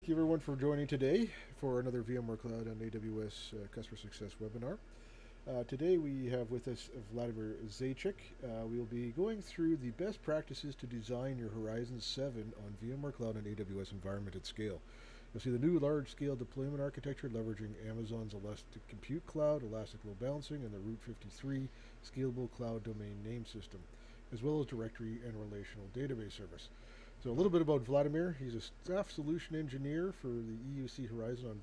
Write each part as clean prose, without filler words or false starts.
you everyone for joining today for another VMware Cloud and AWS Customer Success webinar. Today we have with us Vladimir Zaychik. We will be going through the best practices to design your Horizon 7 on VMware Cloud and AWS environment at scale. You'll see the new large-scale deployment architecture leveraging Amazon's Elastic Compute Cloud, Elastic Load Balancing, and the Route 53 Scalable Cloud Domain Name System, as well as directory and relational database service. So a little bit about Vladimir. He's a staff solution engineer for the EUC Horizon on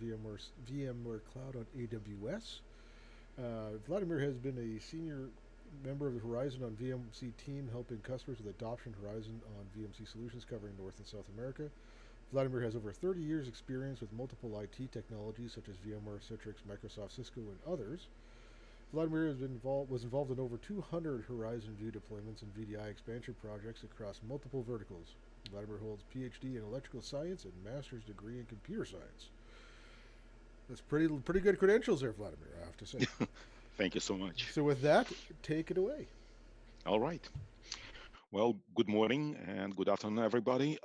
VMware Cloud on AWS. Vladimir has been a senior member of the Horizon on VMC team, helping customers with adoption Horizon on VMC solutions covering North and South America. Vladimir has over 30 years experience with multiple IT technologies such as VMware, Citrix, Microsoft, Cisco, and others. Vladimir was involved in over 200 Horizon View deployments and VDI expansion projects across multiple verticals. Vladimir holds PhD in electrical science and master's degree in computer science. That's pretty good credentials there, Vladimir, I have to say. Thank you so much. So with that, take it away. All right. Well, good morning and good afternoon, everybody.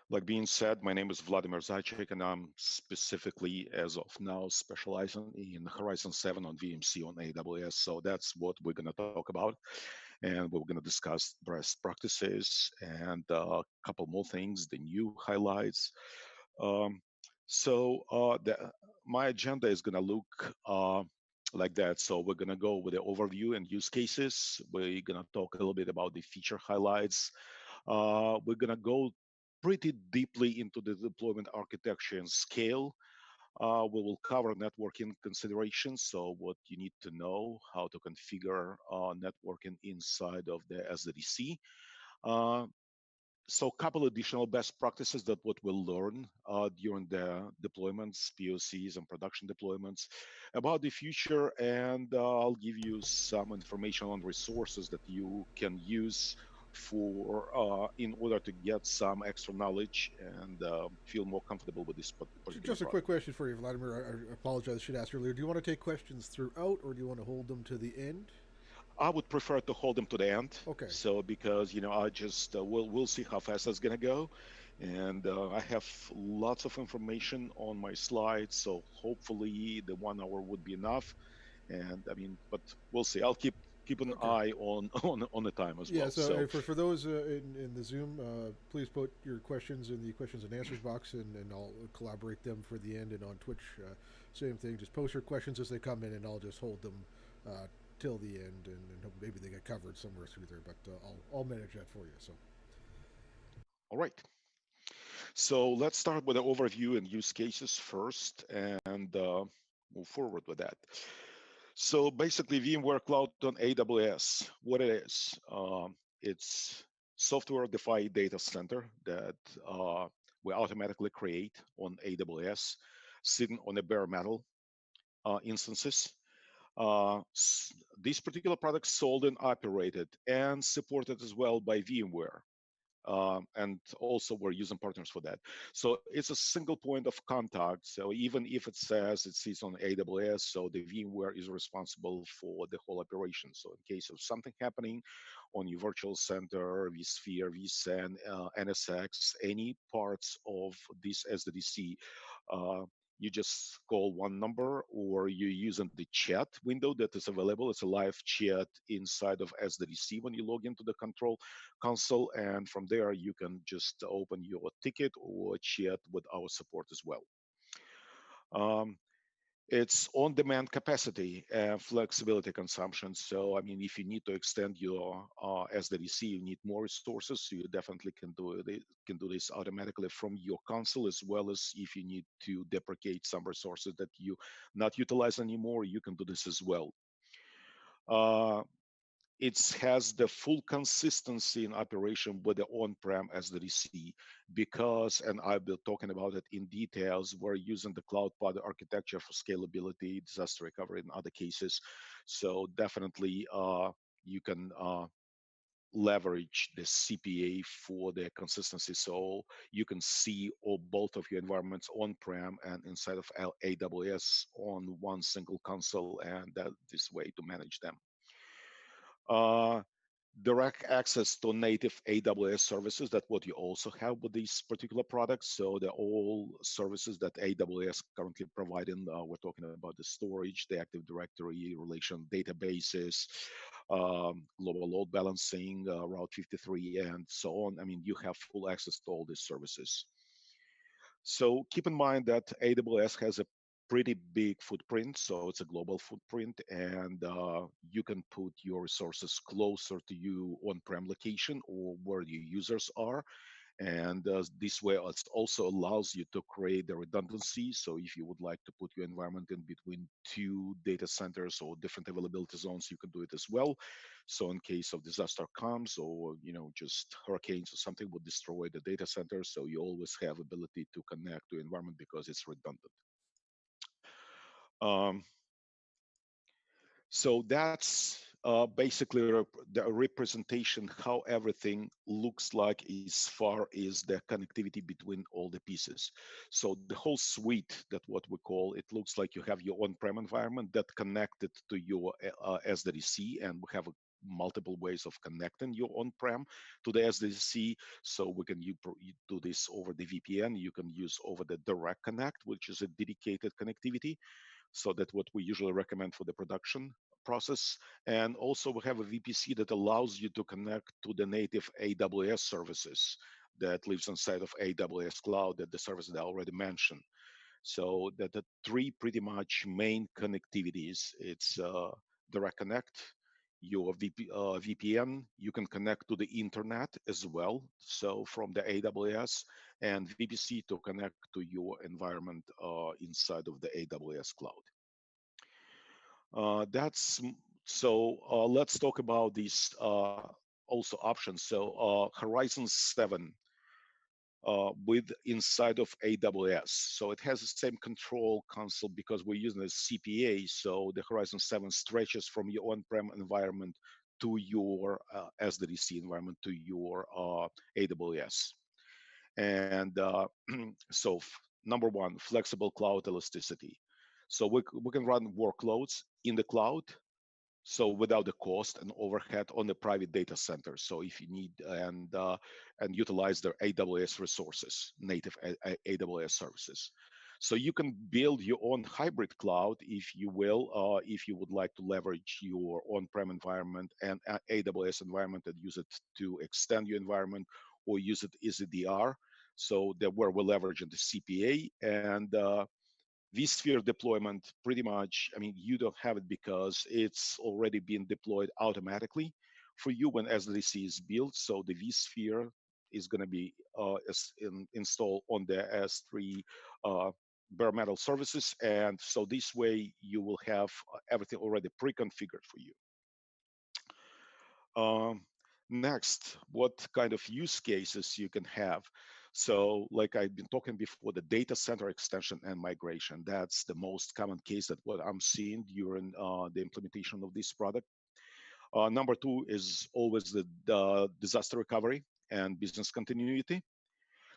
Like being said, my name is Vladimir Zaychik, and I'm specifically, as of now, specializing in Horizon 7 on VMC on AWS. So that's what we're going to talk about. And we're going to discuss best practices and a couple more things, the new highlights. Um, so my agenda is going to look like that. So we're going to go with the overview and use cases. We're going to talk a little bit about the feature highlights. We're going to go pretty deeply into the deployment architecture and scale. We will cover networking considerations, so what you need to know, how to configure networking inside of the SDDC. Uh, so a couple additional best practices that what we'll learn during the deployments, POCs and production deployments about the future, and I'll give you some information on resources that you can use for in order to get some extra knowledge and feel more comfortable with this particular Just a quick product. question for you, Vladimir. I apologize, I should ask earlier. Do you want to take questions throughout, or do you want to hold them to the end? I would prefer to hold them to the end. Okay. So because I just we'll see how fast that's gonna go, and I have lots of information on my slides. So hopefully the 1 hour would be enough. And I mean, but we'll see. I'll keep an Okay. eye on on the time as Yeah, well. so So for those in the Zoom, please put your questions in the questions and answers box, and I'll collaborate them for the end. And on Twitch, same thing. Just post your questions as they come in, and I'll just hold them uh, till the end, and maybe they get covered somewhere through there. But I'll manage that for you. So all right. So let's start with the overview and use cases first, and move forward with that. So basically, VMware Cloud on AWS, what it is, it's software-defined data center that we automatically create on AWS, sitting on a bare metal instances. Uh, s- this particular product sold and operated and supported as well by VMware, and also we're using partners for that. So it's a single point of contact. So even if it says it sits on AWS, so the VMware is responsible for the whole operation. So in case of something happening on your virtual center, vSphere, vSAN, NSX, any parts of this SDDC, uh, you just call one number, or you're using the chat window that is available. It's a live chat inside of SDDC when you log into the control console, and from there you can just open your ticket or chat with our support as well. Um, it's on-demand capacity and flexibility consumption. So, I mean, if you need to extend your SDDC, you need more resources. So you definitely can do this automatically from your console, as well as if you need to deprecate some resources that you not utilize anymore, you can do this as well. Uh, it has the full consistency in operation with the on-prem SDDC because, and I'll be talking about it in details, we're using the cloud pod architecture for scalability, disaster recovery, and other cases. So definitely you can leverage the CPA for the consistency. So you can see all both of your environments on-prem and inside of AWS on one single console, and that this way to manage them. Uh, direct access to native AWS services. That's what you also have with these particular products. So they're all services that AWS currently providing. We're talking about the storage, the Active Directory, relation databases, global load balancing, Route 53, and so on. I mean, you have full access to all these services. So keep in mind that AWS has a pretty big footprint, so it's a global footprint, and you can put your resources closer to you on-prem location or where your users are. And this way it also allows you to create the redundancy. So if you would like to put your environment in between two data centers or different availability zones, you can do it as well. So in case of disaster comes, or just hurricanes or something would destroy the data center, so you always have ability to connect to environment because it's redundant. Um, So that's basically the representation how everything looks like as far as the connectivity between all the pieces. So the whole suite, that what we call, it looks like you have your on-prem environment that connected to your SDDC, and we have multiple ways of connecting your on-prem to the SDDC. So we can you do this over the VPN. You can use over the direct connect, which is a dedicated connectivity. So that's what we usually recommend for the production process. And also we have a VPC that allows you to connect to the native AWS services that lives inside of AWS Cloud, that the service that I already mentioned. So that the three pretty much main connectivities, it's direct connect, your VPN, you can connect to the internet as well. So from the AWS, and VPC to connect to your environment inside of the AWS Cloud. That's so. Let's talk about these also options. So Horizon 7 with inside of AWS. So it has the same control console because we're using a CPA. So the Horizon 7 stretches from your on-prem environment to your SDDC environment to your AWS. And so number one, flexible cloud elasticity. So we can run workloads in the cloud, so without the cost and overhead on the private data center. So if you need and utilize their AWS resources, native AWS services. So you can build your own hybrid cloud, if you will, if you would like to leverage your on-prem environment and AWS environment and use it to extend your environment, or use it as a DR. So that where we're leveraging the CPA and vSphere deployment, pretty much, I mean, you don't have it because it's already been deployed automatically for you when SDDC is built. So the vSphere is going to be installed on the S3 bare metal services. And so this way you will have everything already pre-configured for you. Next, what kind of use cases you can have? So like I've been talking before, the data center extension and migration, that's the most common case that what I'm seeing during the implementation of this product. Number two is always the disaster recovery and business continuity.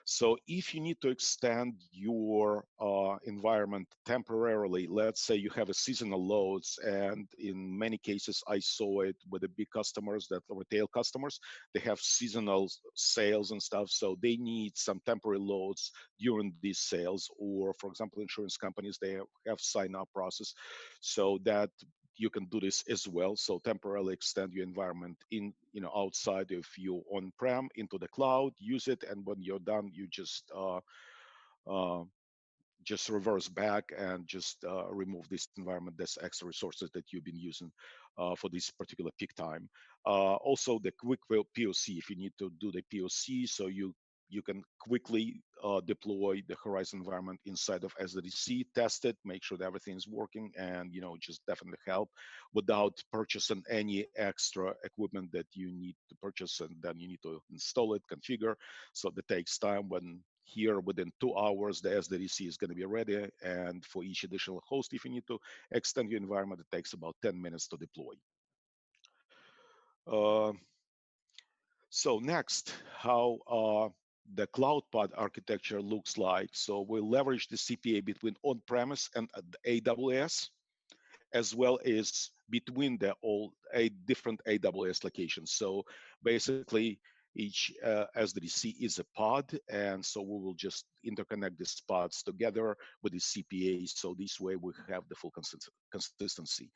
So if you need to extend your environment temporarily, let's say you have a seasonal loads, and in many cases I saw it with the big customers, that retail customers, they have seasonal sales and stuff, so they need some temporary loads during these sales. Or for example, insurance companies, they have sign up process, so that you can do this as well. So temporarily extend your environment in, outside of your on-prem into the cloud, use it, and when you're done, you uh, just reverse back and just remove this environment, this extra resources that you've been using for this particular peak time. Also, the quick POC, if you need to do the POC, so you can quickly deploy the Horizon environment inside of SDDC, test it, make sure that everything is working, and just definitely help without purchasing any extra equipment that you need to purchase, and then you need to install it, configure. So that takes time. When here within 2 hours, the SDDC is going to be ready, and for each additional host, if you need to extend your environment, it takes about 10 minutes to deploy. Uh, so next, how the cloud pod architecture looks like. So we leverage the CPA between on-premise and AWS. as well as between the all different AWS locations. So basically, each SDDC is a pod, and so we will just interconnect these pods together with the CPA. So this way we have the full consistency.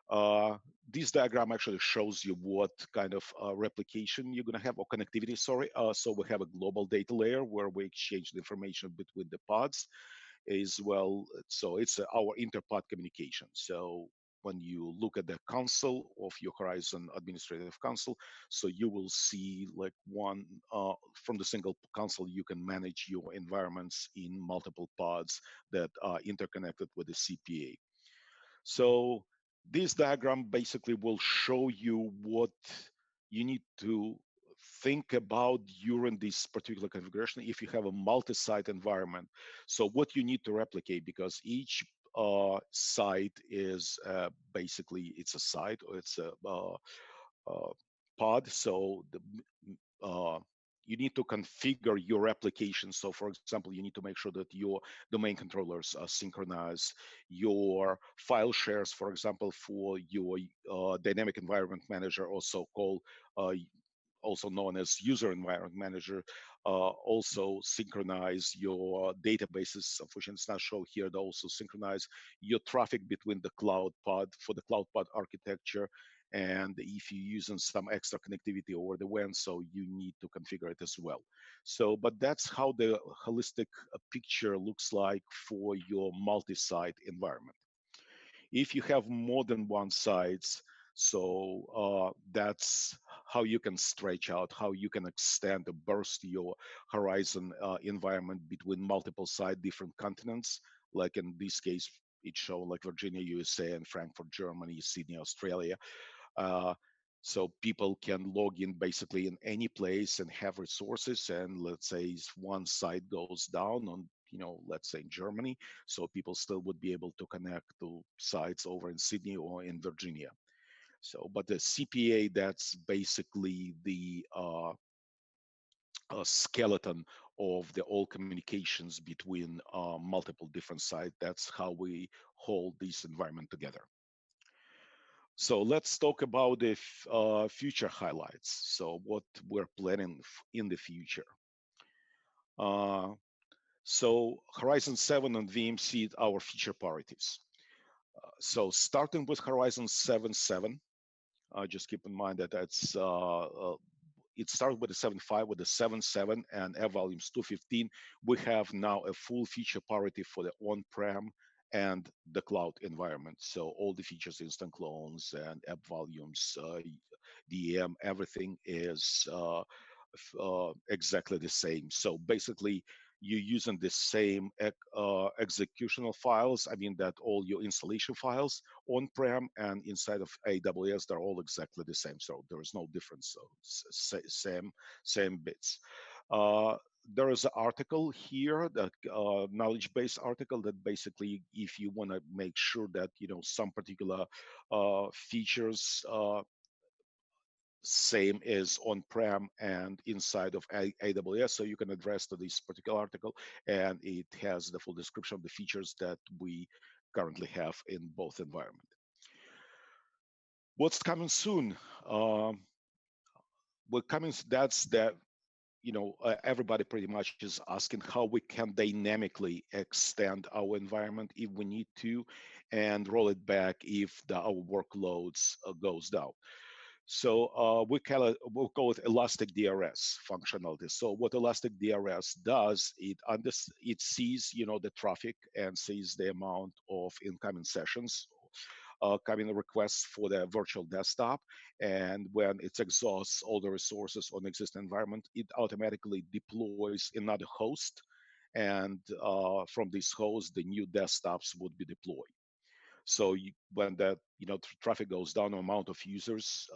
Uh, this diagram actually shows you what kind of replication you're going to have, or connectivity, sorry. So we have a global data layer where we exchange the information between the pods as well. So it's our interpod communication. So when you look at the console of your Horizon Administrative Console, so you will see like one from the single console, you can manage your environments in multiple pods that are interconnected with the CPA. So this diagram basically will show you what you need to think about during this particular configuration if you have a multi-site environment. So what you need to replicate, because each site is basically it's a site, or it's a uh, pod. So uh, you need to configure your application. So for example, you need to make sure that your domain controllers are synchronized, your file shares, for example, for your dynamic environment manager, uh, also known as user environment manager, also synchronize your databases. Unfortunately, it's not shown here. They also synchronize your traffic between the cloud pod for the cloud pod architecture. And if you're using some extra connectivity over the WAN, so you need to configure it as well. So, but that's how the holistic picture looks like for your multi-site environment. If you have more than one sites, so that's how you can stretch out, how you can extend or burst your horizon environment between multiple site, different continents. Like in this case, it shown like Virginia, USA, and Frankfurt, Germany, Sydney, Australia. Uh, so people can log in basically in any place and have resources. And let's say if one site goes down on, let's say in Germany, so people still would be able to connect to sites over in Sydney or in Virginia. So, but the CPA, that's basically the skeleton of the all communications between multiple different sites. That's how we hold this environment together. So let's talk about the future highlights. So what we're planning in the future. Uh, so Horizon 7 and VMC, our feature priorities. So starting with Horizon 7.7, just keep in mind that it started with the 7.5, with the 7.7 and App Volumes 2.15. We have now a full feature parity for the on-prem and the cloud environment. So all the features, instant clones and app volumes, DEM, everything is exactly the same. So basically, you're using the same executional files. I mean that all your installation files on-prem and inside of AWS, they're all exactly the same. So there is no difference. So same bits. Uh, there is an article here, that knowledge base article, that basically, if you want to make sure that some particular features same as on-prem and inside of AWS. So you can address to this particular article, and it has the full description of the features that we currently have in both environments. What's coming soon? What coming? That's that. Everybody pretty much is asking how we can dynamically extend our environment if we need to, and roll it back if our workloads goes down. So we'll call it elastic DRS functionality. So what elastic DRS does, it sees the traffic and sees the amount of incoming sessions, coming requests for the virtual desktop, and when it exhausts all the resources on the existing environment, it automatically deploys another host, and from this host, the new desktops would be deployed. So when that traffic goes down, the amount of users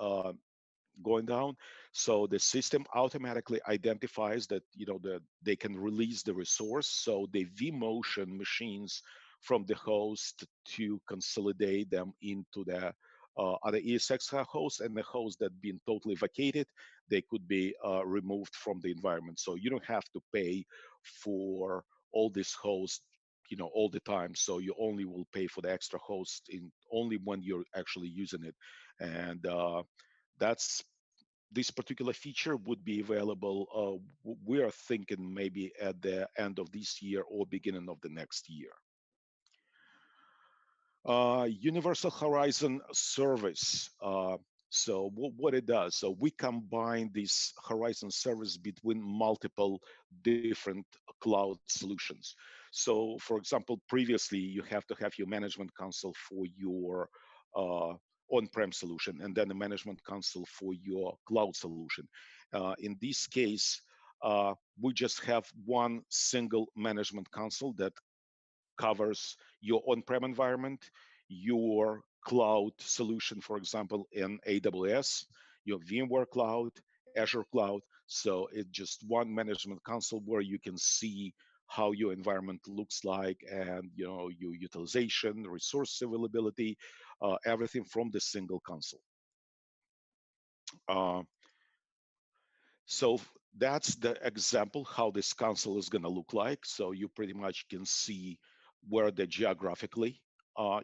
going down, so the system automatically identifies that that they can release the resource, so the vMotion machines from the host to consolidate them into the other ESX host, and the host that been totally vacated, they could be removed from the environment. So you don't have to pay for all these hosts all the time. So you only will pay for the extra host in only when you're actually using it. And that's this particular feature would be available. We are thinking maybe at the end of this year or beginning of the next year. Universal Horizon service. So what it does, so we combine this Horizon service between multiple different cloud solutions. So for example, previously you have to have your management console for your on-prem solution and then the management console for your cloud solution. In this case, we just have one single management console that covers your on-prem environment, your cloud solution, for example, in AWS, your VMware Cloud, Azure Cloud. So it's just one management console where you can see how your environment looks like and your utilization, resource availability, everything from the single console. Uh, so that's the example how this console is going to look like. So you pretty much can see where the geographically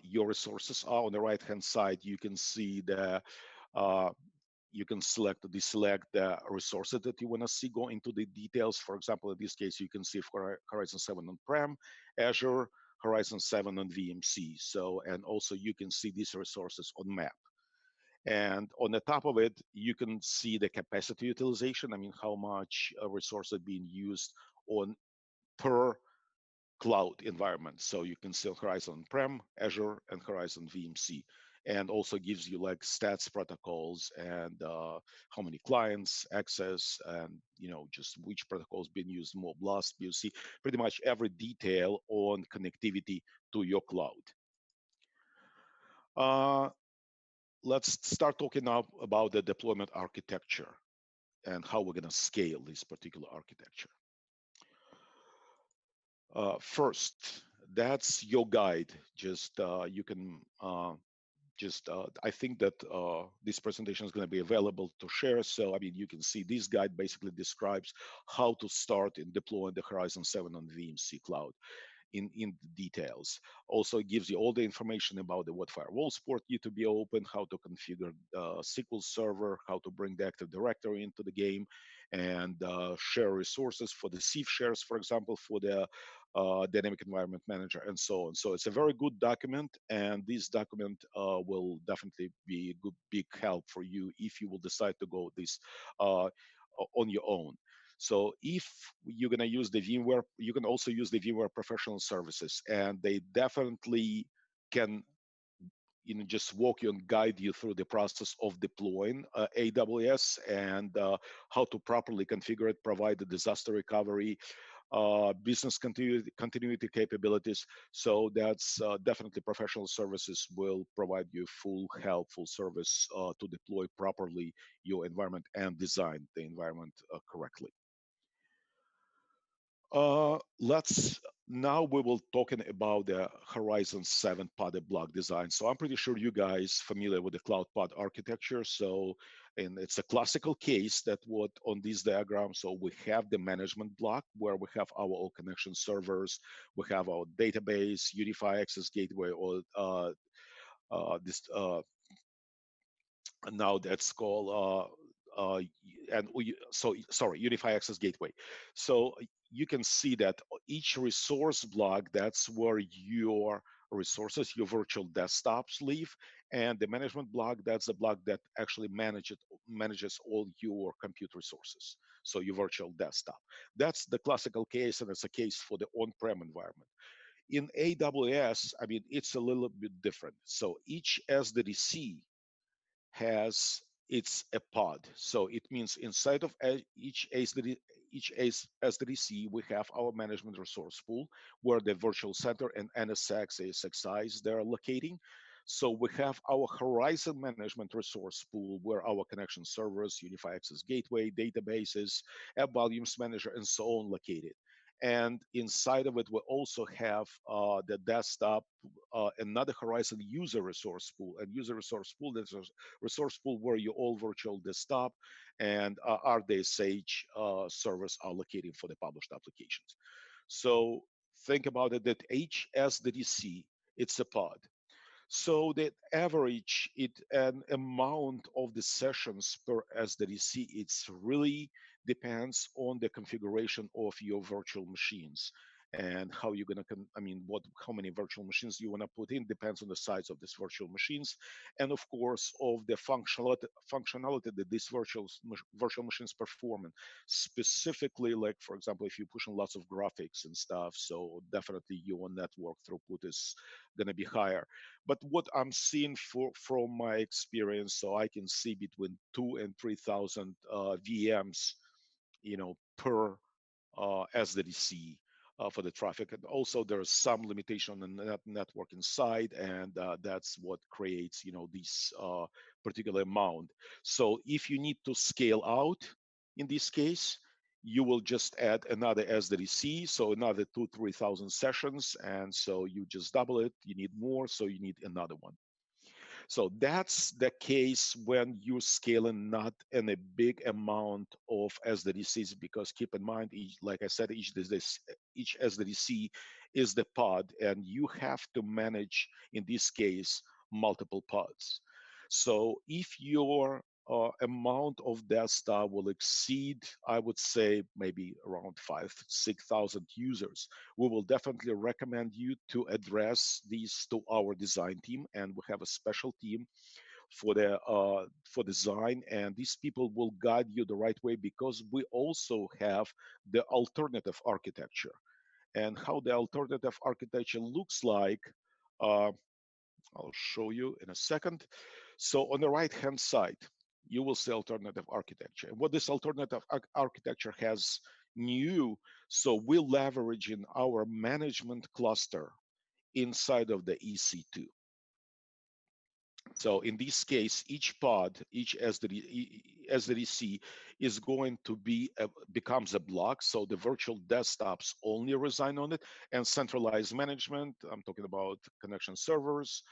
your resources are. On the right hand side, you can see uh, you can deselect the resources that you want to see, go into the details. For example, in this case, you can see for Horizon 7 on-prem, Azure, Horizon 7 on VMC. So, and also you can see these resources on map. And on the top of it, you can see the capacity utilization. I mean, how much resources being used on per cloud environment. So you can see Horizon on-prem, Azure, and Horizon VMC. And also gives you like stats protocols and how many clients access and just which protocols being used more, blast, BOC, pretty much every detail on connectivity to your cloud. Let's start talking now about the deployment architecture and how we're going to scale this particular architecture. First, that's your guide. Just you can I think that this presentation is going to be available to share. So I mean, you can see this guide basically describes how to start in deploying the Horizon 7 on VMC Cloud in details. Also, it gives you all the information about what firewalls port you to be open, how to configure SQL Server, how to bring the Active Directory into the game, and share resources for the CIF shares, for example, for the Dynamic Environment Manager, and so on. So it's a very good document, and this document will definitely be a good big help for you if you will decide to go this on your own. So if you're going to use the VMware, you can also use the VMware professional services, and they definitely can just walk you and guide you through the process of deploying AWS and how to properly configure it, provide the disaster recovery, business continuity capabilities. So that's definitely professional services will provide you full help, full service to deploy properly your environment and design the environment correctly. Let's now we will talking about the Horizon 7 podded block design. So I'm pretty sure you guys familiar with the cloud pod architecture. So, and it's a classical case that what on this diagram. So we have the management block where we have our all connection servers, we have our database, Unify Access Gateway, or this now that's called sorry, Unify Access Gateway. So you can see that each resource block, that's where your resources, your virtual desktops live, and the management block, that's the block that actually manages all your compute resources. So your virtual desktop. That's the classical case, and it's a case for the on-prem environment. In AWS, I mean, it's a little bit different. So each SDDC has it's a pod. So it means inside of each SDDC, we have our management resource pool where the virtual center and NSX, ASXIs, they're locating. So we have our Horizon management resource pool where our connection servers, Unify Access Gateway, databases, App Volumes Manager, and so on located. And inside of it, we also have the desktop, another Horizon user resource pool. And user resource pool, there's a resource pool where your all virtual desktop and RDSH servers are located for the published applications. So think about it that each SDDC, it's a pod. So the average it an amount of the sessions per SDDC, it's really depends on the configuration of your virtual machines and how you're gonna I mean what how many virtual machines you wanna put in depends on the size of these virtual machines, and of course of the functionality that these virtual machines perform. And specifically, like for example, if you're pushing lots of graphics and stuff, so definitely your network throughput is gonna be higher. But what I'm seeing from my experience, so I can see between 2 and 3,000 VMs, per SDDC for the traffic. And also there's some limitation on the network inside, and that's what creates, this particular amount. So if you need to scale out, in this case, you will just add another SDDC, so another 3,000 sessions, and so you just double it. You need more, so you need another one. So that's the case when you're scaling not in a big amount of SDDCs, because keep in mind, like I said, each SDDC is the pod, and you have to manage, in this case, multiple pods. So if your amount of desktop will exceed, I would say, maybe around 6,000 users, we will definitely recommend you to address these to our design team, and we have a special team for design, and these people will guide you the right way, because we also have the alternative architecture. And how the alternative architecture looks like, uh, I'll show you in a second. So on the right hand side, you will see alternative architecture. And what this alternative architecture has new, so we're leveraging our management cluster inside of the EC2. So in this case, each pod, each SDDC is going to becomes a block. So the virtual desktops only reside on it, and centralized management. I'm talking about connection servers,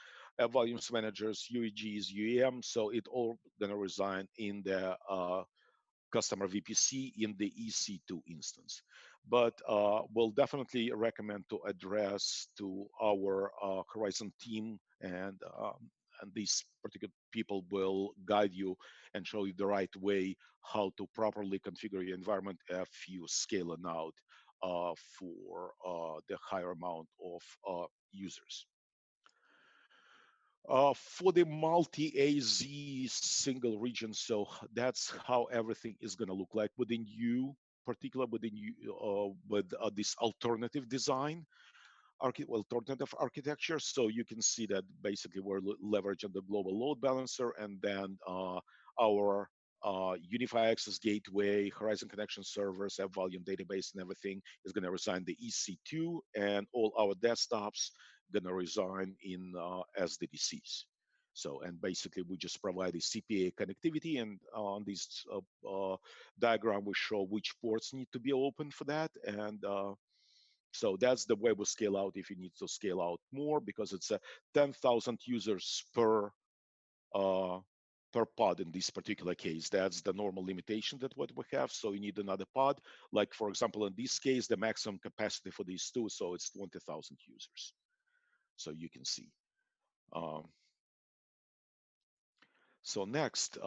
volumes managers, UEGs, UEM. So it all gonna reside in the customer VPC in the EC2 instance. But we'll definitely recommend to address to our Horizon team, and these particular people will guide you and show you the right way how to properly configure your environment if you scale it out for the higher amount of users. For the multi-AZ single region, so that's how everything is going to look like within you, particular within you, with this alternative design, alternative architecture. So you can see that basically we're leveraging the global load balancer, and then our Unify Access Gateway, Horizon Connection Servers, App Volume Database, and everything is going to reside in the EC2, and all our desktops going to reside in SDDCs. So, and basically we just provide the CPA connectivity, and on this diagram we show which ports need to be open for that, and so that's the way we scale out if you need to scale out more, because it's a 10,000 users uh, per pod in this particular case. That's the normal limitation that what we have. So you need another pod. Like for example, in this case, the maximum capacity for these two, so it's 20,000 users. So you can see. Um, so next,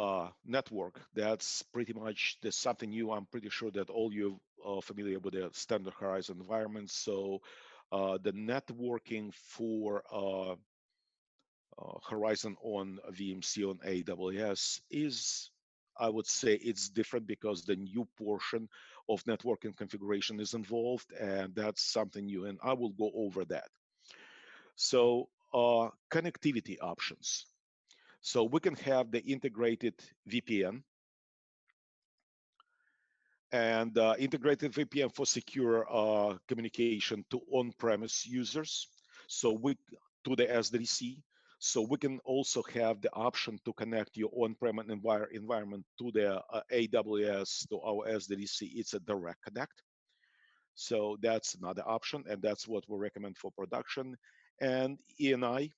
network. That's pretty much there's something new. I'm pretty sure that all you are familiar with the standard Horizon environment. So the networking for Horizon on VMC on AWS is, I would say, it's different because the new portion of networking configuration is involved, and that's something new, and I will go over that. So connectivity options. So we can have the integrated VPN, and integrated VPN for secure communication to on-premise users. So we to the SDDC. So we can also have the option to connect your on-prem environment to the AWS to our SDDC. It's a direct connect. So that's another option, and that's what we recommend for production. And ENI,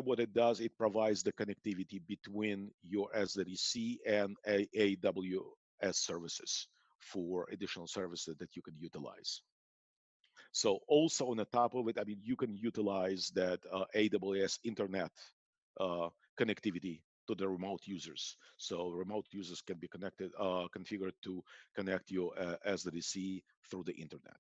what it does, it provides the connectivity between your SDDC and AWS services for additional services that you can utilize. So also on the top of it, I mean, you can utilize that AWS internet uh, connectivity to the remote users. So remote users can be connected, configured to connect your SDDC through the internet.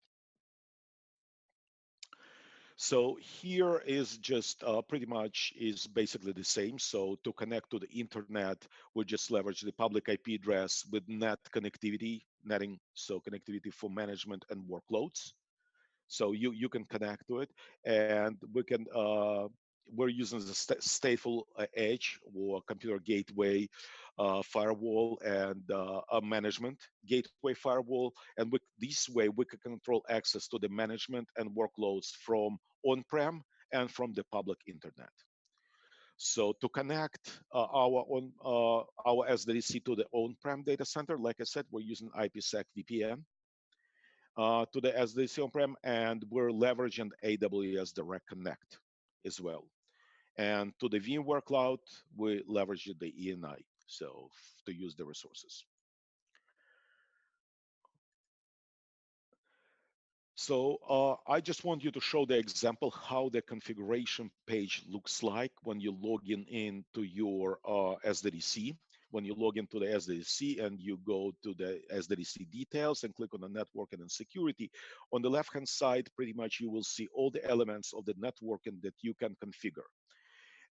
So here is just pretty much is basically the same. So to connect to the internet, we just leverage the public IP address with net connectivity, netting, so connectivity for management and workloads. So you can connect to it, and we're using the stateful edge or computer gateway firewall and a management gateway firewall, and this way we can control access to the management and workloads from on-prem and from the public internet. So to connect our SDDC to the on-prem data center, like I said, we're using IPsec VPN to the SDDC on-prem, and we're leveraging AWS Direct Connect as well. And to the VMware Cloud, we leverage the ENI, so to use the resources. So I just want you to show the example how the configuration page looks like when you log into your SDDC. When you log into the SDDC and you go to the SDDC details and click on the network and then security, on the left-hand side, pretty much you will see all the elements of the networking that you can configure.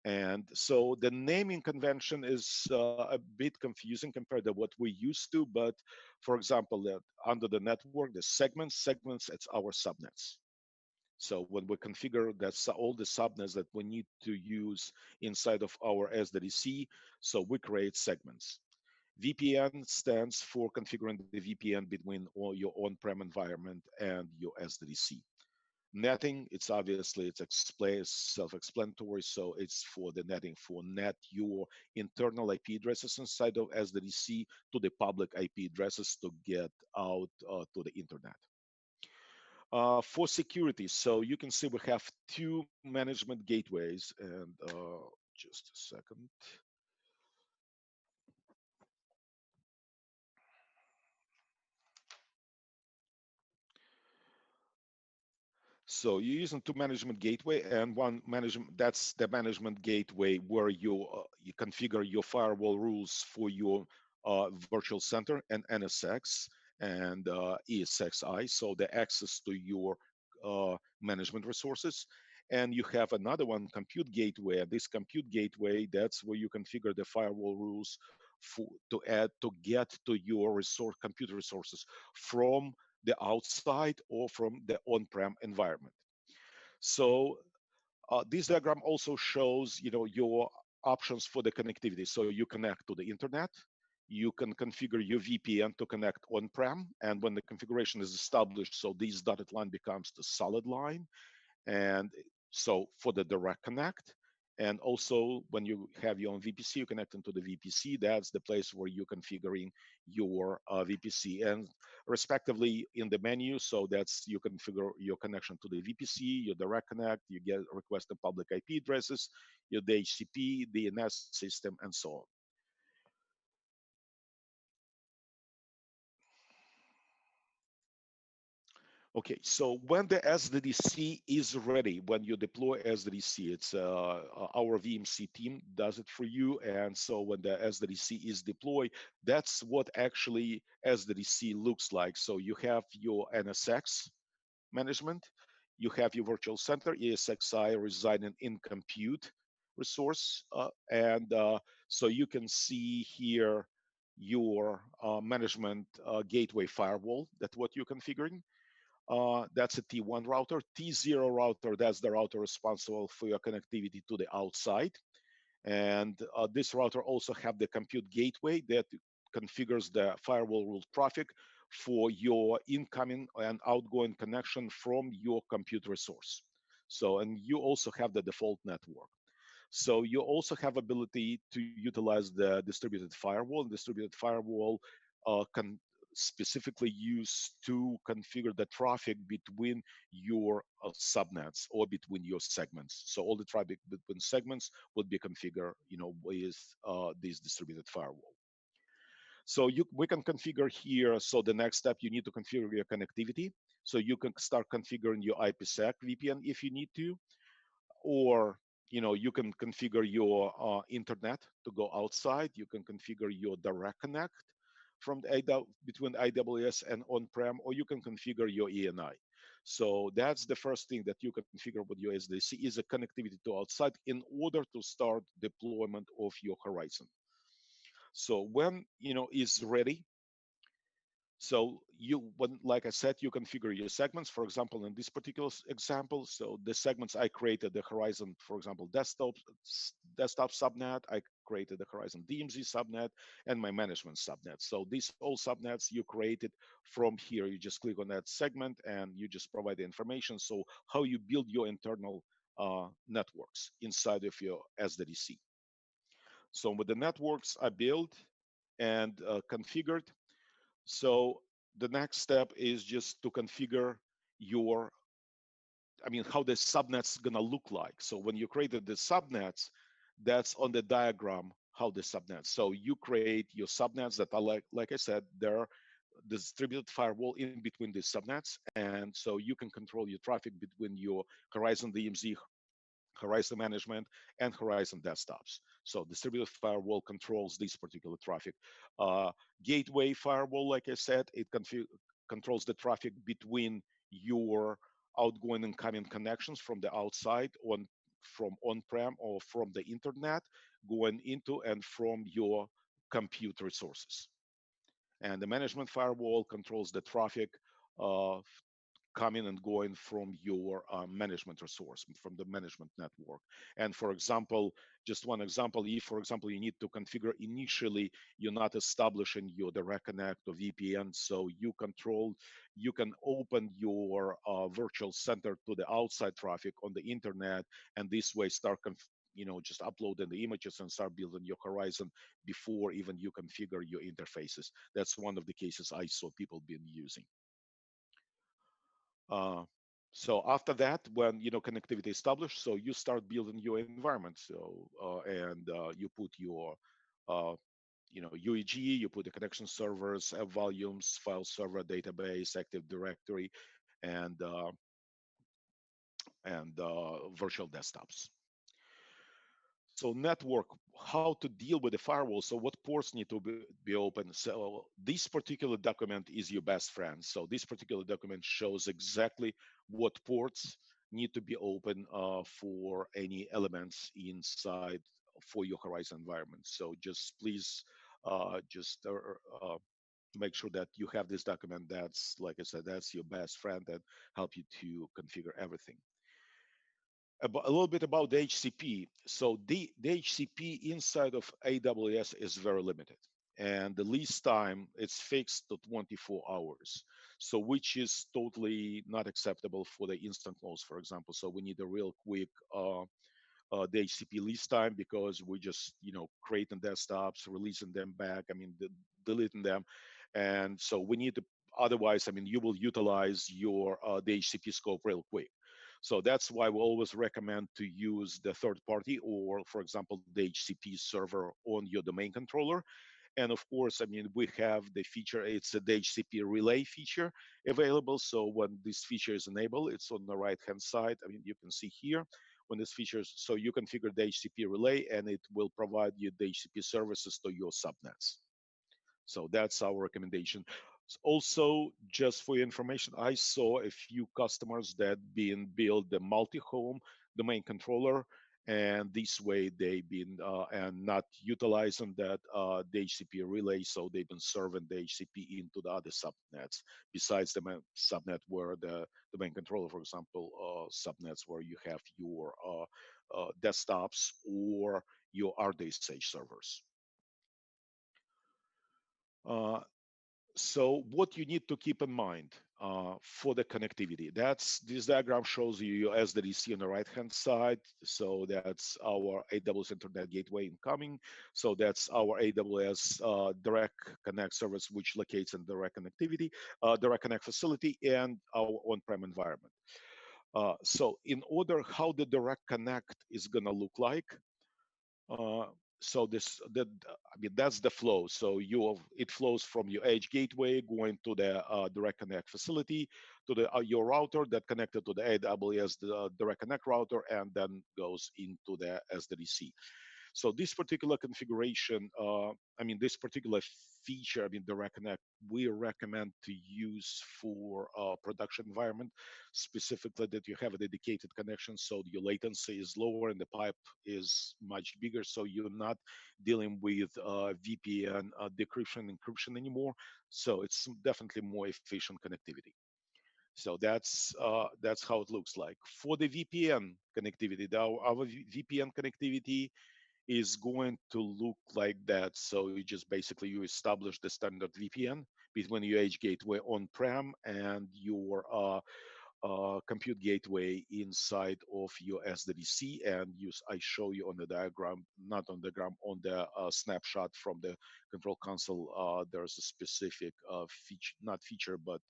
And so the naming convention is a bit confusing compared to what we used to. But for example, under the network, the segments, it's our subnets. So when we configure that's all the subnets that we need to use inside of our SDDC, so we create segments. VPN stands for configuring the VPN between all your on-prem environment and your SDDC. Netting, it's obviously it's self-explanatory, so it's for the netting for net your internal IP addresses inside of SDDC to the public IP addresses to get out to the internet. For security, so you can see we have two management gateways, and just a second. So you're using two management gateway, and one management, that's the management gateway where you configure your firewall rules for your virtual center and NSX and ESXi, so the access to your management resources. And you have another one, compute gateway. This compute gateway, that's where you configure the firewall rules to get to your computer resources from the outside or from the on-prem environment. So this diagram also shows, your options for the connectivity. So you connect to the internet, you can configure your VPN to connect on-prem, and when the configuration is established, so this dotted line becomes the solid line, and so for the direct connect. And also when you have your own VPC, you connect into the VPC. That's the place where you're configuring your VPC, and respectively in the menu. So that's you configure your connection to the VPC, your direct connect, you get request the public IP addresses, your DHCP, DNS system, and so on. Okay, so when the SDDC is ready, when you deploy SDDC, it's our VMC team does it for you. And so when the SDDC is deployed, that's what actually SDDC looks like. So you have your NSX management, you have your virtual center, ESXi residing in compute resource. And so you can see here your management gateway firewall, that's what you're configuring. That's a T1 router. T0 router, that's the router responsible for your connectivity to the outside. And this router also have the compute gateway that configures the firewall rule traffic for your incoming and outgoing connection from your compute resource. So, and you also have the default network. So you also have ability to utilize the distributed firewall. Distributed firewall can specifically used to configure the traffic between your subnets or between your segments. So all the traffic between segments would be configured, with this distributed firewall. So we can configure here. So the next step, you need to configure your connectivity. So you can start configuring your IPsec VPN if you need to, or you can configure your internet to go outside. You can configure your direct connect from between AWS and on-prem, or you can configure your ENI. So that's the first thing that you can configure with your SDDC is a connectivity to outside in order to start deployment of your Horizon. So when is ready, so like I said, you configure your segments. For example, in this particular example, so the segments I created the Horizon, for example, desktop subnet. I created the Horizon DMZ subnet and my management subnet. So these all subnets you created from here. You just click on that segment and you just provide the information. So how you build your internal networks inside of your SDDC. So with the networks I built and configured, so the next step is just to configure your, how the subnet's gonna look like. So when you created the subnets, that's on the diagram how the subnets. So you create your subnets that are like I said, they're distributed firewall in between the subnets, and so you can control your traffic between your Horizon DMZ, Horizon Management, and Horizon Desktops. So distributed firewall controls this particular traffic. Uh, Gateway firewall, like I said, it controls the traffic between your outgoing and incoming connections from the outside from on-prem or from the internet going into and from your compute resources. And the management firewall controls the traffic uh, coming and going from your management resource, from the management network. And for example, just one example, if, for example, you need to configure initially, you're not establishing your direct connect or VPN, so you can open your virtual center to the outside traffic on the internet, and this way start just uploading the images and start building your Horizon before even you configure your interfaces. That's one of the cases I saw people been using. Uh, so after that, when connectivity established, so you start building your environment. So and you put your UEG, you put the connection servers, app volumes, file server, database, Active Directory, and virtual desktops. So network, how to deal with the firewall. So what ports need to be open? So this particular document is your best friend. So this particular document shows exactly what ports need to be open for any elements inside for your Horizon environment. So just please just make sure that you have this document. That's, like I said, that's your best friend and help you to configure everything. A little bit about the HCP. So the HCP inside of AWS is very limited, and the lease time it's fixed to 24 hours. So which is totally not acceptable for the instant loads, for example. So we need a real quick the HCP lease time because we just creating desktops, releasing them back. Deleting them, and so we need to. Otherwise, you will utilize your the HCP scope real quick. So that's why we always recommend to use the third party or, for example, the HCP server on your domain controller. And of course, we have the feature, it's the HCP relay feature available. So when this feature is enabled, it's on the right-hand side. You can see here when this feature, so you configure the HCP relay and it will provide you the HCP services to your subnets. So that's our recommendation. Also, just for your information, I saw a few customers that been build the multi-home domain controller, and this way they've been and not utilizing that the HCP relay, so they've been serving the HCP into the other subnets besides the subnet where the domain controller, for example, subnets where you have your desktops or your RDSH servers. Uh, So what you need to keep in mind for the connectivity, this diagram shows you your SDDC on the right-hand side. So that's our AWS Internet Gateway incoming. So that's our AWS Direct Connect service, which locates in direct connectivity, direct connect facility, and our on-prem environment. So in order how the direct connect is gonna look like, so this that I mean that's the flow. So it flows from your edge gateway going to the direct connect facility to the your router that connected to the AWS direct connect router, and then goes into the SDDC. So this particular configuration, this particular feature, the Reconnect, we recommend to use for production environment, specifically that you have a dedicated connection, so your latency is lower and the pipe is much bigger, so you're not dealing with VPN decryption and encryption anymore. So it's definitely more efficient connectivity. So that's how it looks like. For the VPN connectivity, our VPN connectivity is going to look like that. So you just basically you establish the standard VPN between your edge gateway on-prem and your compute gateway inside of your SDDC. And I show you on the diagram, not on the diagram, on the snapshot from the control console. There's a specific feature, not feature, but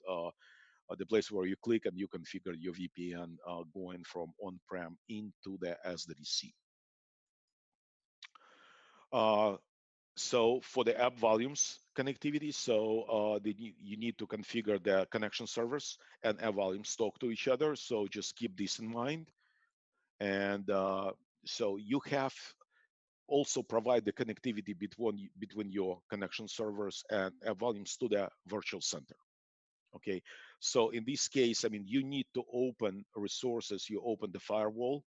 the place where you click and you configure your VPN going from on-prem into the SDDC. Uh, so for the app volumes connectivity, so you need to configure the connection servers and app volumes talk to each other. So just keep this in mind. And so you have also provide the connectivity between your connection servers and app volumes to the virtual center. Okay, so in this case, you need to open resources. You open the firewall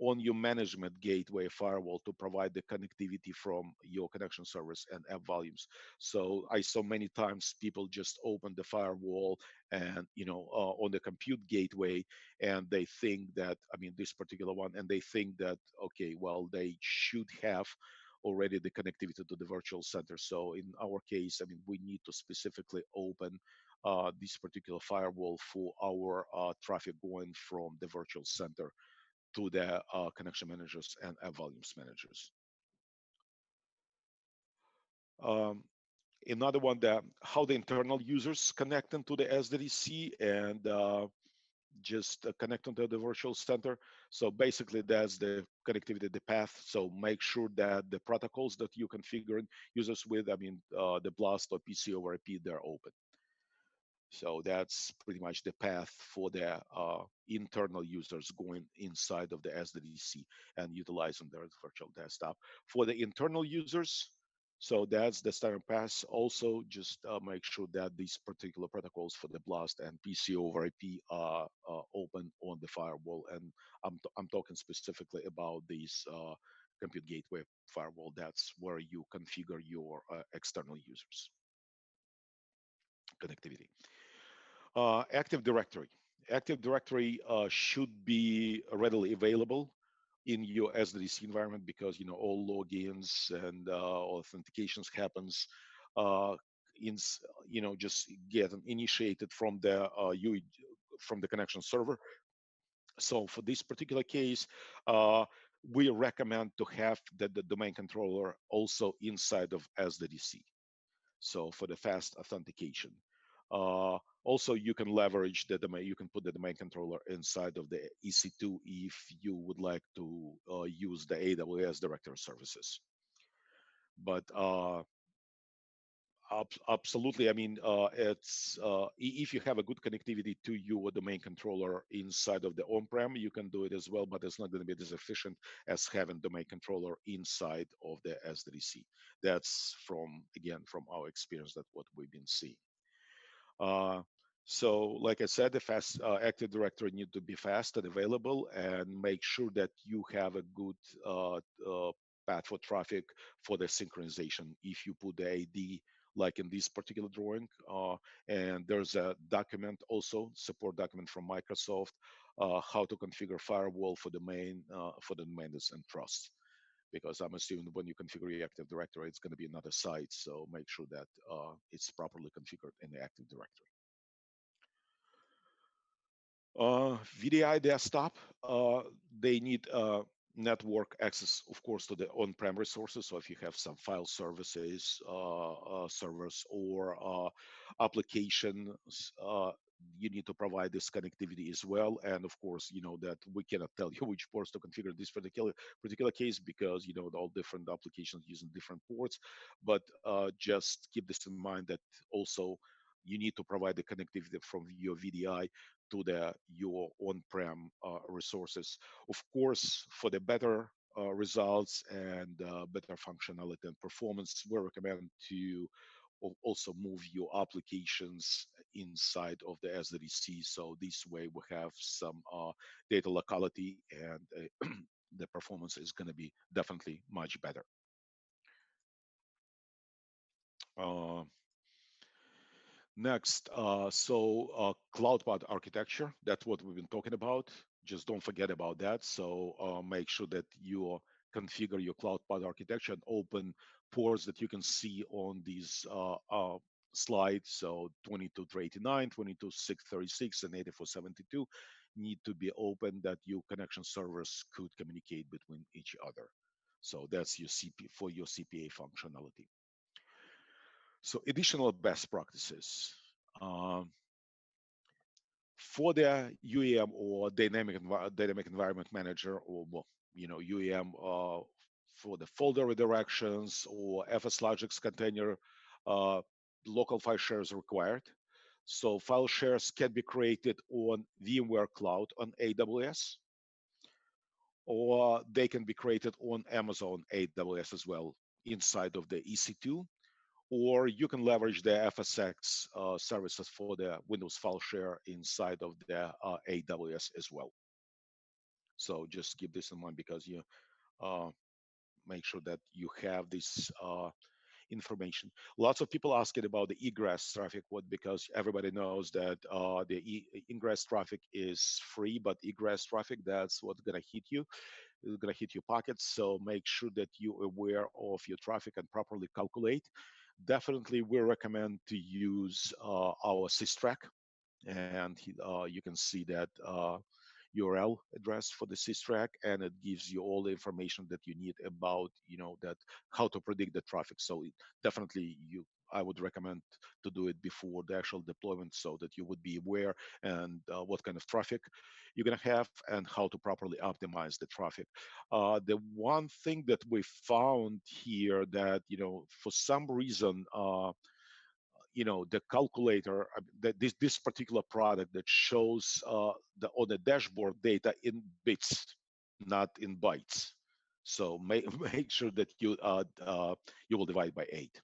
on your management gateway firewall to provide the connectivity from your connection servers and app volumes. So I saw many times people just open the firewall and on the compute gateway, and they think that this particular one, and they think that okay, well they should have already the connectivity to the virtual center. So in our case, we need to specifically open this particular firewall for our traffic going from the virtual center to the connection managers and app volumes managers. Um, Another one, that how the internal users connect into the SDDC and just connect into the virtual center. So basically that's the connectivity, the path. So make sure that the protocols that you configure users with, the BLAST or PC over IP, they're open. So that's pretty much the path for the internal users going inside of the SDDC and utilizing their virtual desktop. For the internal users, so that's the standard path. Also, just make sure that these particular protocols for the BLAST and PC over IP are open on the firewall. And I'm talking specifically about these compute gateway firewall. That's where you configure your external users connectivity. Active Directory. Active Directory should be readily available in your SDDC environment, because all logins and authentications happens uh, in just get initiated from the from the connection server. So for this particular case, we recommend to have the domain controller also inside of SDDC. So for the fast authentication. Also, you can leverage the domain. You can put the domain controller inside of the EC2 if you would like to use the AWS Directory Services. But absolutely, it's if you have a good connectivity to your domain controller inside of the on-prem, you can do it as well. But it's not going to be as efficient as having domain controller inside of the SDDC. That's from our experience, that what we've been seeing. So like I said, the fast Active Directory need to be fast and available, and make sure that you have a good path for traffic for the synchronization. If you put the AD, like in this particular drawing, and there's a document also, support document from Microsoft, how to configure firewall for the domains and trusts. Because I'm assuming when you configure your Active Directory, it's going to be another site. So make sure that it's properly configured in the Active Directory. VDI desktop, they need network access, of course, to the on-prem resources. So if you have some file services, servers, or applications you need to provide this connectivity as well. And of course, that we cannot tell you which ports to configure this particular case, because all different applications using different ports. But just keep this in mind that also you need to provide the connectivity from your VDI to your on-prem resources. Of course, for the better results and better functionality and performance, we recommend to also move your applications inside of the SDDC. So this way we have some data locality, and the performance is going to be definitely much better. Uh, Next, cloud pod architecture, that's what we've been talking about. Just don't forget about that. So make sure that you configure your cloud pod architecture and open ports that you can see on these slides. So 22.389, 22.636, and 84.72 need to be open, that your connection servers could communicate between each other. So that's your for your CPA functionality. So additional best practices. Um, for the UEM or dynamic environment manager, or UEM for the folder redirections or FSLogix container, uh, local file shares required. So file shares can be created on VMware Cloud on AWS, or they can be created on Amazon AWS as well inside of the EC2, or you can leverage the FSX services for the Windows file share inside of the AWS as well. So just keep this in mind, because you uh, make sure that you have this information. Lots of people asking about the egress traffic, because everybody knows that the ingress traffic is free, but egress traffic, that's what's gonna hit you. It's gonna hit your pockets. So make sure that you're aware of your traffic and properly calculate. Definitely, we recommend to use our systrack, and you can see that URL address for the systrack, and it gives you all the information that you need about that, how to predict the traffic. So definitely, I would recommend to do it before the actual deployment, so that you would be aware and what kind of traffic you're going to have and how to properly optimize the traffic. The one thing that we found here, that for some reason the calculator, that this particular product that shows the on the dashboard data in bits, not in bytes. So make sure that you will divide by 8.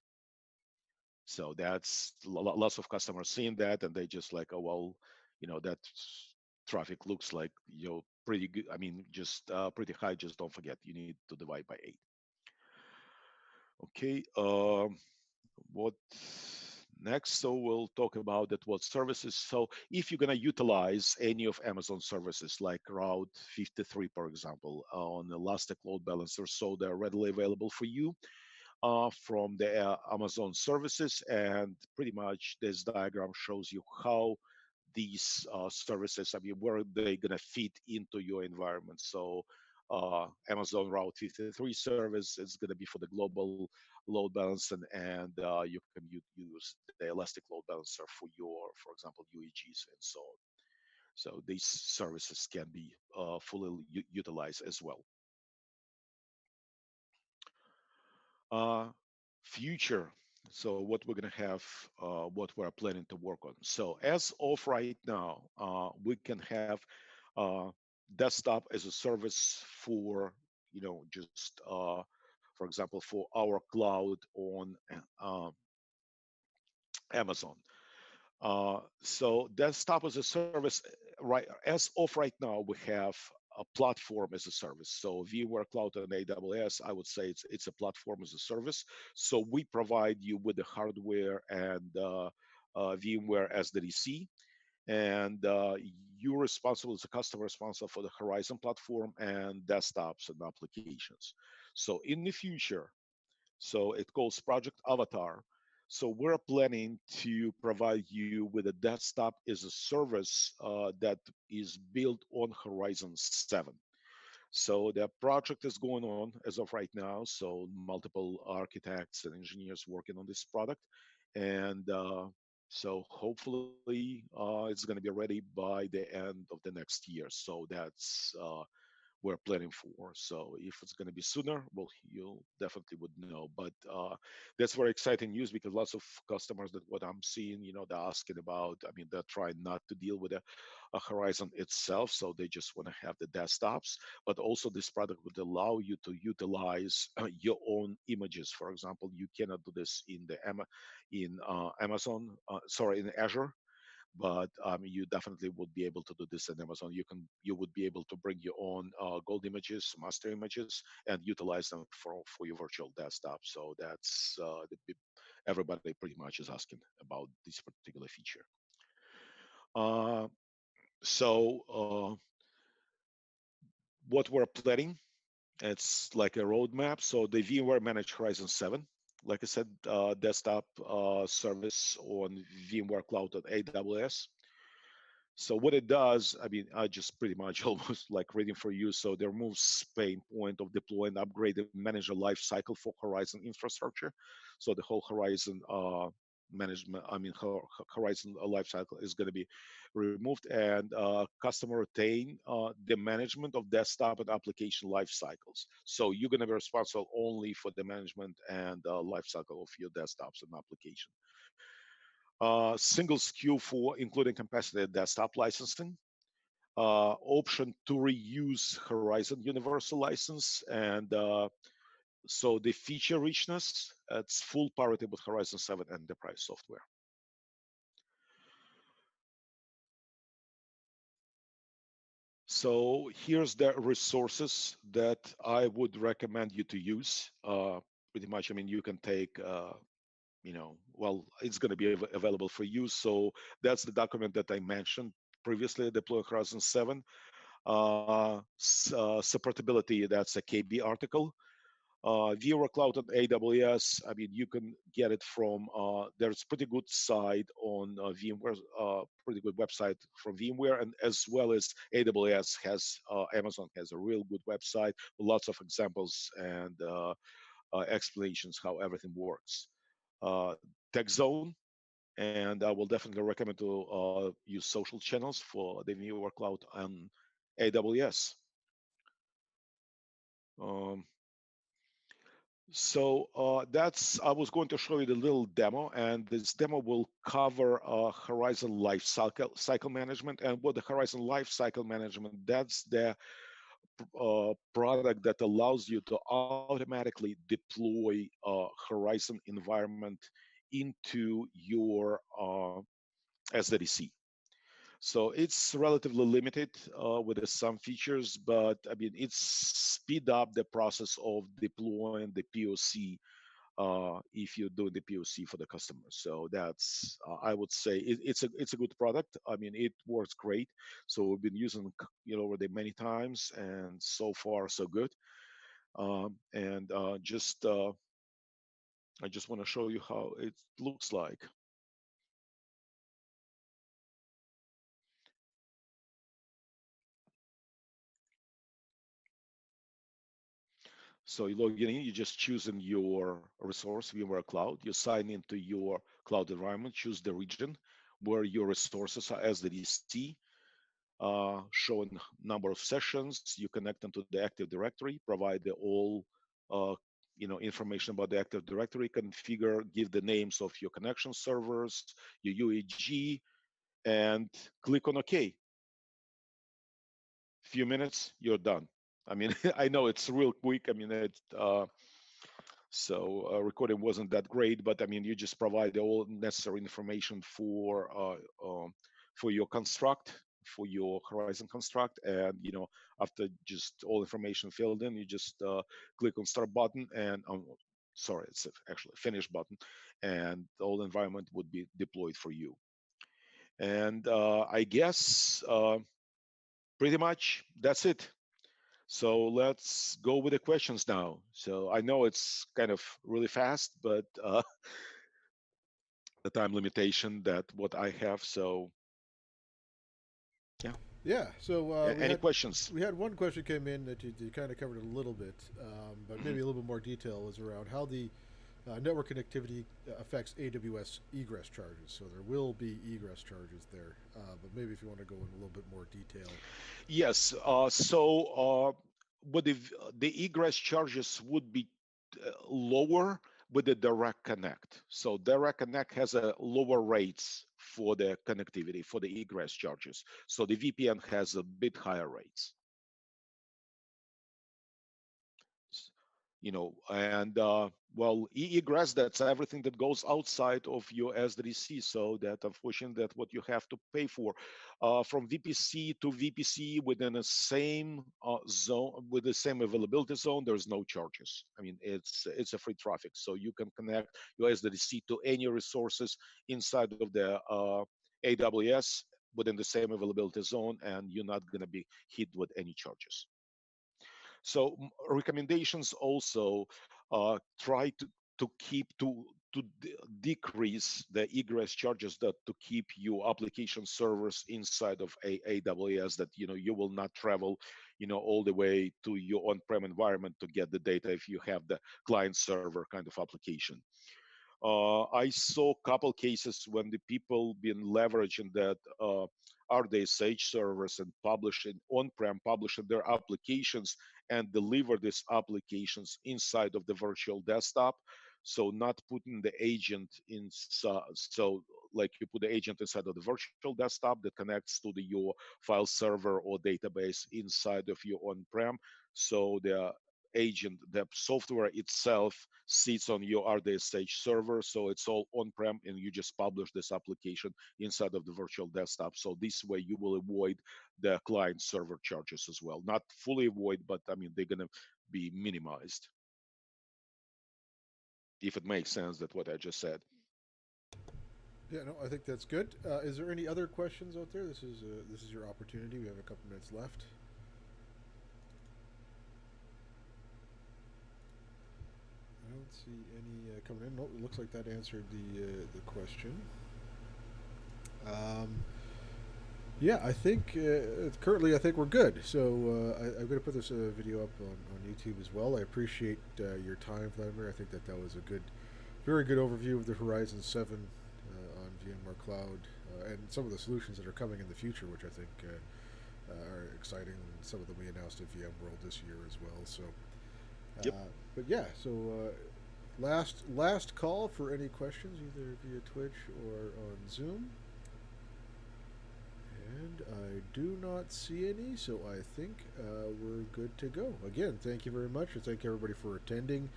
So that's lots of customers seeing that, and they just like, oh well, that traffic looks like pretty good. I mean, just pretty high. Just don't forget, you need to divide by 8. Okay. What next? So we'll talk about that, what services. So if you're going to utilize any of Amazon services like Route 53, for example, on Elastic Load Balancer, so they're readily available for you from the Amazon services. And pretty much this diagram shows you how these services, I mean, where they're going to fit into your environment. So Amazon Route 53 service is going to be for the global load balancing, and you can use the Elastic Load Balancer for your, for example, UEGs and so on. So these services can be fully utilized as well. Uh, Future. So what we're going to have, what we're planning to work on. So as of right now, we can have desktop as a service for, just for example, for our cloud on Amazon. So desktop as a service, right? As of right now, we have a platform as a service. So VMware Cloud and AWS, I would say it's a platform as a service. So we provide you with the hardware and VMware SDDC, and you're responsible as a customer responsible for the Horizon platform and desktops and applications. So in the future, so it calls Project Avatar. So we're planning to provide you with a desktop as a service that is built on Horizon 7. So the project is going on as of right now. So multiple architects and engineers working on this product, and So hopefully it's going to be ready by the end of the next year. So that's we're planning for. So if it's going to be sooner, well, you definitely would know. But that's very exciting news because lots of customers that what I'm seeing, they're asking about. I mean, they're trying not to deal with a Horizon itself, so they just want to have the desktops. But also, this product would allow you to utilize your own images. For example, you cannot do this in the Amazon, sorry, in Azure, but you definitely would be able to do this in Amazon. You would be able to bring your own gold images, master images, and utilize them for your virtual desktop. So that's everybody pretty much is asking about this particular feature. Uh, so what we're planning, it's like a roadmap. So the VMware Managed Horizon 7, like I said, desktop service on VMware Cloud at AWS. So what it does, I mean, I just pretty much almost like reading for you. So they removes pain point of deploy and upgrade and manage a life cycle for Horizon infrastructure. So the whole Horizon management, I mean, Horizon life cycle is going to be removed, and customer retain the management of desktop and application life cycles. So you're going to be responsible only for the management and life cycle of your desktops and application. Single SKU for including capacity desktop licensing, option to reuse Horizon Universal License, and so the feature richness, it's full parity with Horizon 7 Enterprise software. So here's the resources that I would recommend you to use. Pretty much, I mean, you can take well, it's going to be available for you. So that's the document that I mentioned previously, Deploy Horizon 7. Supportability, that's a KB article. VMware Cloud on AWS, I mean, you can get it from, there's pretty good site on VMware, pretty good website from VMware, and as well as AWS has, Amazon has a real good website, lots of examples and explanations how everything works. Tech Zone, and I will definitely recommend to use social channels for the VMware Cloud on AWS. Um, that's, I was going to show you the little demo, and this demo will cover Horizon cycle management. And what the Horizon Lifecycle Management, that's the product that allows you to automatically deploy Horizon environment into your SDDC. So it's relatively limited with some features, but I mean, it's speed up the process of deploying the POC if you're doing the POC for the customer. So that's I would say it's a good product. I mean, it works great. So we've been using already many times, and so far so good. And just I just want to show you how it looks like. So you log in, you just choosing your resource, VMware Cloud. You sign into your cloud environment, choose the region where your resources are SDDC, showing number of sessions. You connect them to the Active Directory, provide the all information about the Active Directory, configure, give the names of your connection servers, your UEG, and click on OK. Few minutes, you're done. I mean, I know it's real quick. I mean, recording wasn't that great, but I mean, you just provide all necessary information for your construct, for your Horizon construct, and after just all information filled in, you just click on Start button, and sorry, it's actually a Finish button, and the whole environment would be deployed for you. And I guess pretty much that's it. So let's go with the questions now. So I know it's kind of really fast, but the time limitation that what I have. So yeah, Yeah. So any questions? we had one question came in that you kind of covered a little bit, but maybe a little bit more detail was around how the Network connectivity affects AWS egress charges, so there will be egress charges there. But maybe if you want to go in a little bit more detail. Yes. But the egress charges would be lower with the direct connect. So direct connect has a lower rates for the connectivity for the egress charges. So the VPN has a bit higher rates. And well, egress, that's everything that goes outside of your SDDC. So that unfortunately that what you have to pay for from VPC to VPC within the same zone, with the same availability zone, there's no charges. I mean, it's a free traffic, so you can connect your SDDC to any resources inside of the AWS within the same availability zone, and you're not going to be hit with any charges. So recommendations also try to keep to decrease the egress charges, that to keep your application servers inside of AWS, that you will not travel all the way to your on-prem environment to get the data if you have the client server kind of application. I saw a couple cases when the people been leveraging that RDSH servers and publishing on-prem, publishing their applications and deliver these applications inside of the virtual desktop. So not putting the agent in, so like you put the agent inside of the virtual desktop that connects to your file server or database inside of your on-prem. So the agent, the software itself sits on your RDSH server, so it's all on-prem, and you just publish this application inside of the virtual desktop. So this way you will avoid the client server charges as well. Not fully avoid, but I mean, they're gonna be minimized. If it makes sense, that what I just said. Yeah, no, I think that's good. Is there any other questions out there? This is your opportunity. We have a couple minutes left. I don't see any coming in. No, it looks like that answered the question. Yeah, I think currently I think we're good. So I'm going to put this video up on YouTube as well. I appreciate your time, Vladimir. I think that was a good, very good overview of the Horizon 7 on VMware Cloud and some of the solutions that are coming in the future, which I think are exciting. Some of them we announced at VMworld this year as well. So, Yep. but yeah, so last call for any questions, either via Twitch or on Zoom. And I do not see any, so I think we're good to go. Again, thank you very much, and thank everybody for attending,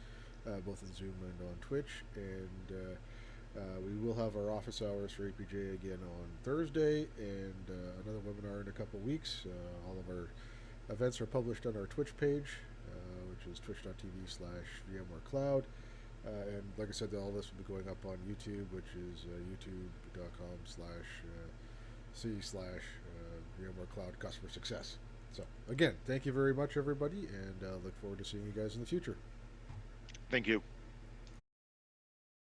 both on Zoom and on Twitch. And we will have our office hours for APJ again on Thursday, and another webinar in a couple weeks. All of our events are published on our Twitch page, which is twitch.tv/VMware Cloud. And like I said, all this will be going up on YouTube, which is youtube.com/C/VMware Cloud Customer Success. So again, thank you very much, everybody, and look forward to seeing you guys in the future. Thank you.